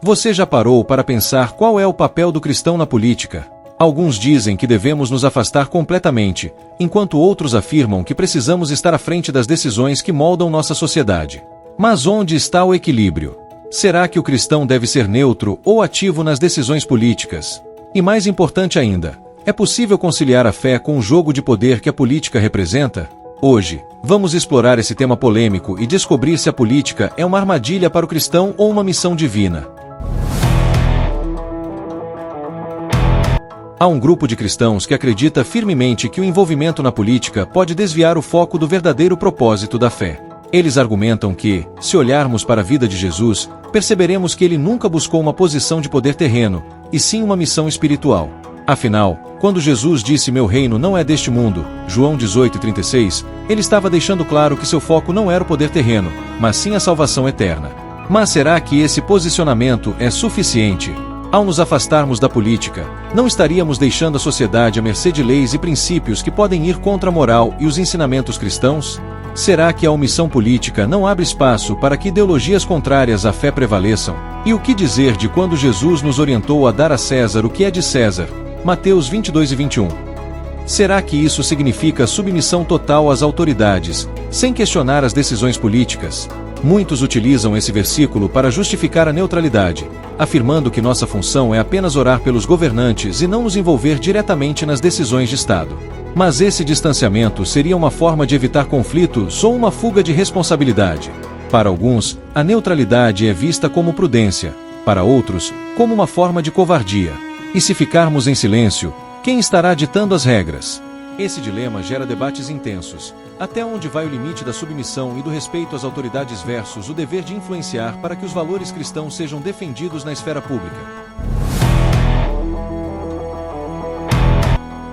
Você já parou para pensar qual é o papel do cristão na política? Alguns dizem que devemos nos afastar completamente, enquanto outros afirmam que precisamos estar à frente das decisões que moldam nossa sociedade. Mas onde está o equilíbrio? Será que o cristão deve ser neutro ou ativo nas decisões políticas? E mais importante ainda, é possível conciliar a fé com o jogo de poder que a política representa? Hoje, vamos explorar esse tema polêmico e descobrir se a política é uma armadilha para o cristão ou uma missão divina. Há um grupo de cristãos que acredita firmemente que o envolvimento na política pode desviar o foco do verdadeiro propósito da fé. Eles argumentam que, se olharmos para a vida de Jesus, perceberemos que ele nunca buscou uma posição de poder terreno, e sim uma missão espiritual. Afinal, quando Jesus disse "Meu reino não é deste mundo", João 18:36, ele estava deixando claro que seu foco não era o poder terreno, mas sim a salvação eterna. Mas será que esse posicionamento é suficiente? Ao nos afastarmos da política, não estaríamos deixando a sociedade à mercê de leis e princípios que podem ir contra a moral e os ensinamentos cristãos? Será que a omissão política não abre espaço para que ideologias contrárias à fé prevaleçam? E o que dizer de quando Jesus nos orientou a dar a César o que é de César? Mateus 22:21. Será que isso significa submissão total às autoridades, sem questionar as decisões políticas? Muitos utilizam esse versículo para justificar a neutralidade, afirmando que nossa função é apenas orar pelos governantes e não nos envolver diretamente nas decisões de Estado. Mas esse distanciamento seria uma forma de evitar conflitos ou uma fuga de responsabilidade. Para alguns, a neutralidade é vista como prudência, para outros, como uma forma de covardia. E se ficarmos em silêncio, quem estará ditando as regras? Esse dilema gera debates intensos. Até onde vai o limite da submissão e do respeito às autoridades versus o dever de influenciar para que os valores cristãos sejam defendidos na esfera pública?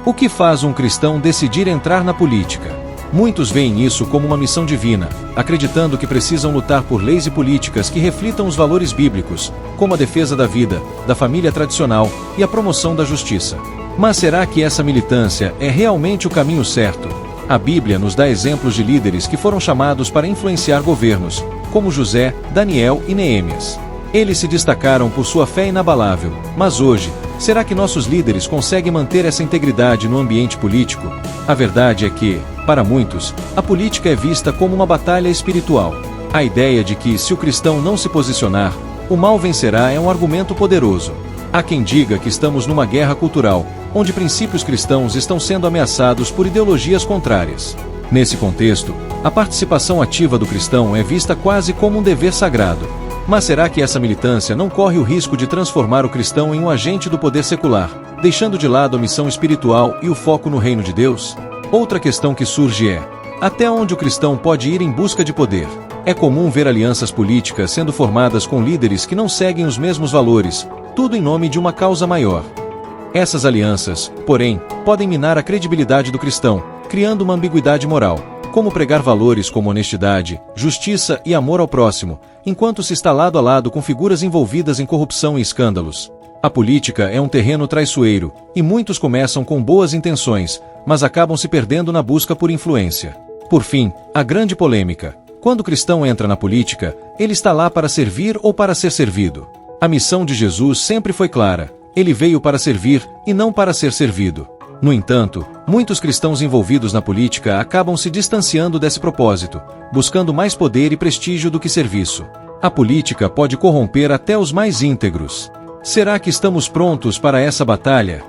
O que faz um cristão decidir entrar na política? Muitos veem isso como uma missão divina, acreditando que precisam lutar por leis e políticas que reflitam os valores bíblicos, como a defesa da vida, da família tradicional e a promoção da justiça. Mas será que essa militância é realmente o caminho certo? A Bíblia nos dá exemplos de líderes que foram chamados para influenciar governos, como José, Daniel e Neemias. Eles se destacaram por sua fé inabalável, mas hoje, será que nossos líderes conseguem manter essa integridade no ambiente político? A verdade é que, para muitos, a política é vista como uma batalha espiritual. A ideia de que, se o cristão não se posicionar, o mal vencerá é um argumento poderoso. Há quem diga que estamos numa guerra cultural, onde princípios cristãos estão sendo ameaçados por ideologias contrárias. Nesse contexto, a participação ativa do cristão é vista quase como um dever sagrado. Mas será que essa militância não corre o risco de transformar o cristão em um agente do poder secular, deixando de lado a missão espiritual e o foco no reino de Deus? Outra questão que surge é: até onde o cristão pode ir em busca de poder? É comum ver alianças políticas sendo formadas com líderes que não seguem os mesmos valores, tudo em nome de uma causa maior. Essas alianças, porém, podem minar a credibilidade do cristão, criando uma ambiguidade moral, como pregar valores como honestidade, justiça e amor ao próximo, enquanto se está lado a lado com figuras envolvidas em corrupção e escândalos. A política é um terreno traiçoeiro, e muitos começam com boas intenções, mas acabam se perdendo na busca por influência. Por fim, a grande polêmica. Quando o cristão entra na política, ele está lá para servir ou para ser servido? A missão de Jesus sempre foi clara: ele veio para servir e não para ser servido. No entanto, muitos cristãos envolvidos na política acabam se distanciando desse propósito, buscando mais poder e prestígio do que serviço. A política pode corromper até os mais íntegros. Será que estamos prontos para essa batalha?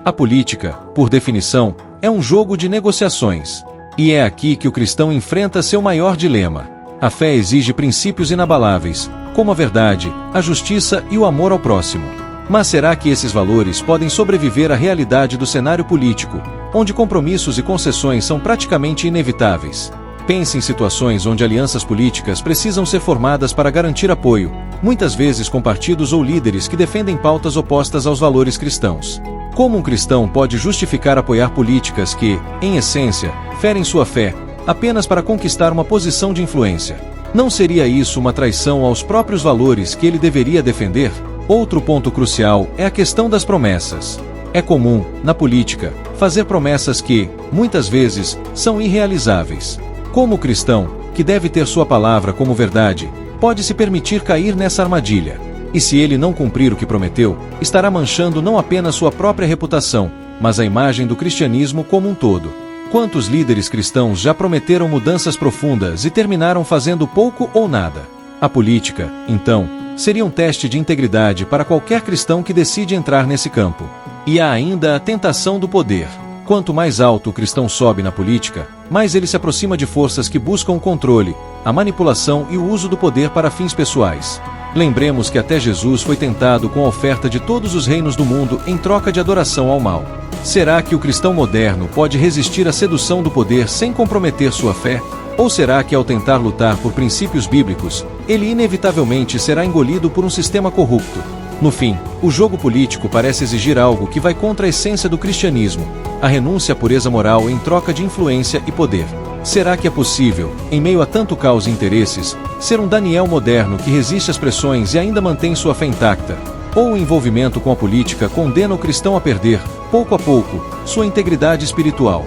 A política, por definição, é um jogo de negociações. E é aqui que o cristão enfrenta seu maior dilema. A fé exige princípios inabaláveis, como a verdade, a justiça e o amor ao próximo. Mas será que esses valores podem sobreviver à realidade do cenário político, onde compromissos e concessões são praticamente inevitáveis? Pense em situações onde alianças políticas precisam ser formadas para garantir apoio, muitas vezes com partidos ou líderes que defendem pautas opostas aos valores cristãos. Como um cristão pode justificar apoiar políticas que, em essência, ferem sua fé, apenas para conquistar uma posição de influência? Não seria isso uma traição aos próprios valores que ele deveria defender? Outro ponto crucial é a questão das promessas. É comum, na política, fazer promessas que, muitas vezes, são irrealizáveis. Como cristão, que deve ter sua palavra como verdade, pode se permitir cair nessa armadilha. E se ele não cumprir o que prometeu, estará manchando não apenas sua própria reputação, mas a imagem do cristianismo como um todo. Quantos líderes cristãos já prometeram mudanças profundas e terminaram fazendo pouco ou nada? A política, então, seria um teste de integridade para qualquer cristão que decide entrar nesse campo. E há ainda a tentação do poder. Quanto mais alto o cristão sobe na política, mais ele se aproxima de forças que buscam o controle, a manipulação e o uso do poder para fins pessoais. Lembremos que até Jesus foi tentado com a oferta de todos os reinos do mundo em troca de adoração ao mal. Será que o cristão moderno pode resistir à sedução do poder sem comprometer sua fé? Ou será que ao tentar lutar por princípios bíblicos, ele inevitavelmente será engolido por um sistema corrupto? No fim, o jogo político parece exigir algo que vai contra a essência do cristianismo, a renúncia à pureza moral em troca de influência e poder. Será que é possível, em meio a tanto caos e interesses, ser um Daniel moderno que resiste às pressões e ainda mantém sua fé intacta? Ou o envolvimento com a política condena o cristão a perder, pouco a pouco, sua integridade espiritual?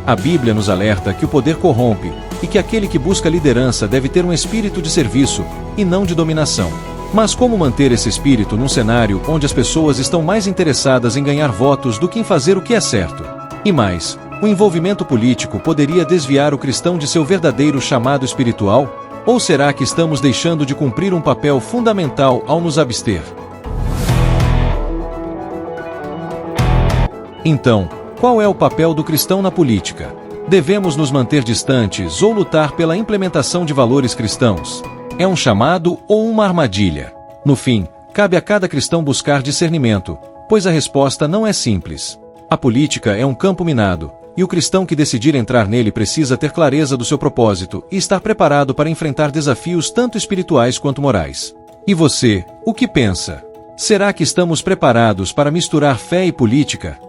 A Bíblia nos alerta que o poder corrompe, e que aquele que busca liderança deve ter um espírito de serviço, e não de dominação. Mas como manter esse espírito num cenário onde as pessoas estão mais interessadas em ganhar votos do que em fazer o que é certo? E mais, o envolvimento político poderia desviar o cristão de seu verdadeiro chamado espiritual? Ou será que estamos deixando de cumprir um papel fundamental ao nos abster? Então, qual é o papel do cristão na política? Devemos nos manter distantes ou lutar pela implementação de valores cristãos? É um chamado ou uma armadilha? No fim, cabe a cada cristão buscar discernimento, pois a resposta não é simples. A política é um campo minado, e o cristão que decidir entrar nele precisa ter clareza do seu propósito e estar preparado para enfrentar desafios tanto espirituais quanto morais. E você, o que pensa? Será que estamos preparados para misturar fé e política?